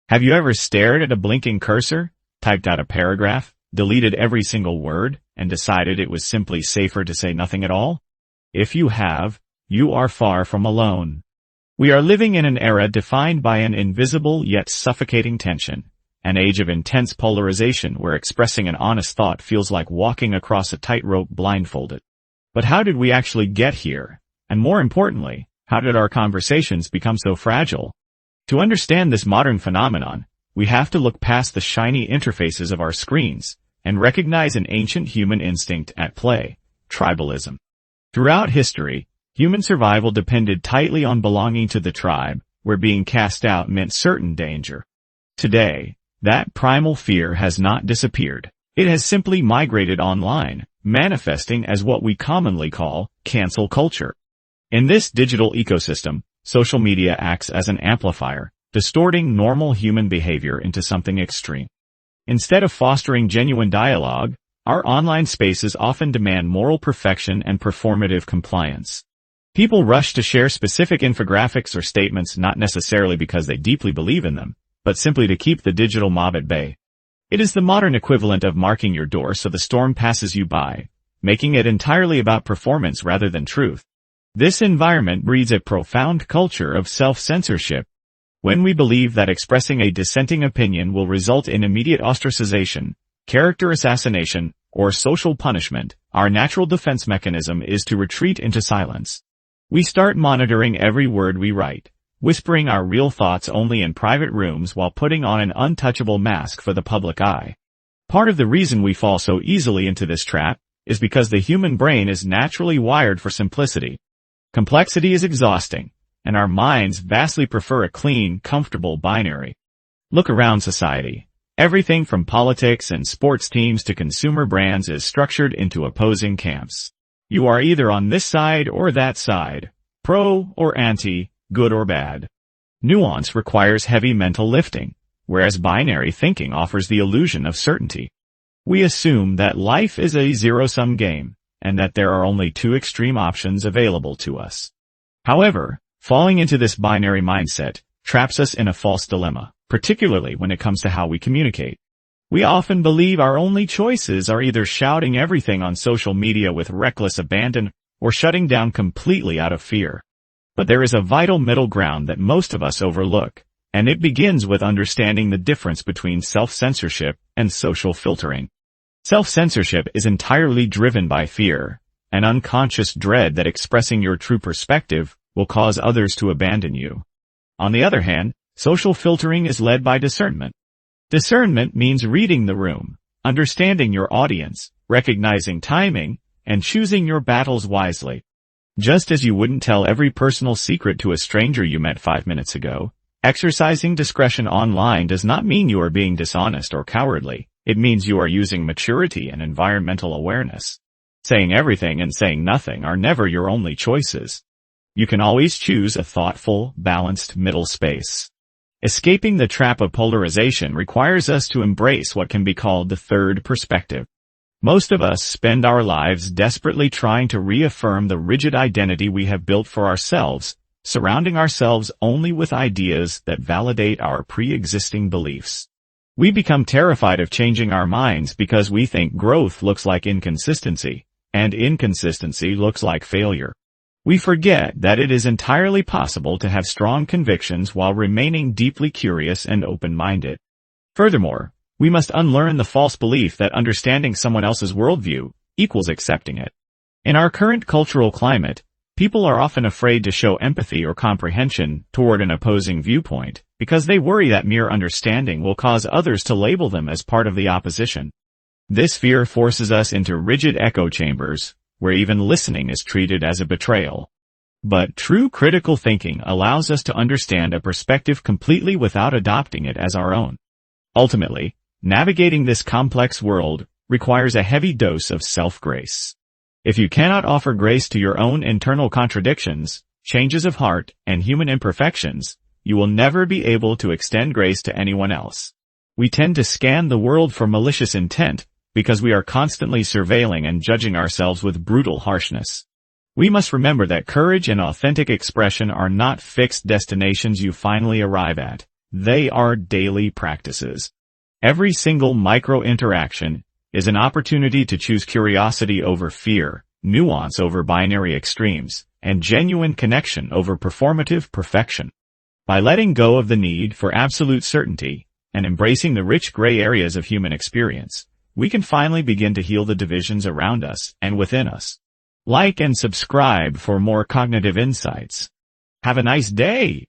Have you ever stared at a blinking cursor, typed out a paragraph, deleted every single word, and decided it was simply safer to say nothing at all? If you have, you are far from alone. We are living in an era defined by an invisible yet suffocating tension, an age of intense polarization where expressing an honest thought feels like walking across a tightrope blindfolded. But how did we actually get here? And more importantly, how did our conversations become so fragile? To understand this modern phenomenon, we have to look past the shiny interfaces of our screens and recognize an ancient human instinct at play: tribalism. Throughout history, human survival depended tightly on belonging to the tribe, where being cast out meant certain danger. Today, that primal fear has not disappeared. It has simply migrated online, manifesting as what we commonly call cancel culture. In this digital ecosystem, social media acts as an amplifier, distorting normal human behavior into something extreme. Instead of fostering genuine dialogue, our online spaces often demand moral perfection and performative compliance. People rush to share specific infographics or statements not necessarily because they deeply believe in them, but simply to keep the digital mob at bay. It is the modern equivalent of marking your door so the storm passes you by, making it entirely about performance rather than truth. This environment breeds a profound culture of self-censorship. When we believe that expressing a dissenting opinion will result in immediate ostracization, character assassination, or social punishment, our natural defense mechanism is to retreat into silence. We start monitoring every word we write, whispering our real thoughts only in private rooms while putting on an untouchable mask for the public eye. Part of the reason we fall so easily into this trap is because the human brain is naturally wired for simplicity. Complexity is exhausting, and our minds vastly prefer a clean, comfortable binary. Look around society. Everything from politics and sports teams to consumer brands is structured into opposing camps. You are either on this side or that side, pro or anti, good or bad. Nuance requires heavy mental lifting, whereas binary thinking offers the illusion of certainty. We assume that life is a zero-sum game, and that there are only two extreme options available to us. However, falling into this binary mindset traps us in a false dilemma, particularly when it comes to how we communicate. We often believe our only choices are either shouting everything on social media with reckless abandon or shutting down completely out of fear. But there is a vital middle ground that most of us overlook, and it begins with understanding the difference between self-censorship and social filtering. Self-censorship is entirely driven by fear, an unconscious dread that expressing your true perspective will cause others to abandon you. On the other hand, social filtering is led by discernment. Discernment means reading the room, understanding your audience, recognizing timing, and choosing your battles wisely. Just as you wouldn't tell every personal secret to a stranger you met 5 minutes ago, exercising discretion online does not mean you are being dishonest or cowardly. It means you are using maturity and environmental awareness. Saying everything and saying nothing are never your only choices. You can always choose a thoughtful, balanced middle space. Escaping the trap of polarization requires us to embrace what can be called the third perspective. Most of us spend our lives desperately trying to reaffirm the rigid identity we have built for ourselves, surrounding ourselves only with ideas that validate our pre-existing beliefs. We become terrified of changing our minds because we think growth looks like inconsistency, and inconsistency looks like failure. We forget that it is entirely possible to have strong convictions while remaining deeply curious and open-minded. Furthermore, we must unlearn the false belief that understanding someone else's worldview equals accepting it. In our current cultural climate, people are often afraid to show empathy or comprehension toward an opposing viewpoint because they worry that mere understanding will cause others to label them as part of the opposition. This fear forces us into rigid echo chambers, where even listening is treated as a betrayal. But true critical thinking allows us to understand a perspective completely without adopting it as our own. Ultimately, navigating this complex world requires a heavy dose of self-grace. If you cannot offer grace to your own internal contradictions, changes of heart, and human imperfections, you will never be able to extend grace to anyone else. We tend to scan the world for malicious intent, because we are constantly surveilling and judging ourselves with brutal harshness. We must remember that courage and authentic expression are not fixed destinations you finally arrive at. They are daily practices. Every single micro-interaction is an opportunity to choose curiosity over fear, nuance over binary extremes, and genuine connection over performative perfection. By letting go of the need for absolute certainty and embracing the rich gray areas of human experience, we can finally begin to heal the divisions around us and within us. Like and subscribe for more cognitive insights. Have a nice day!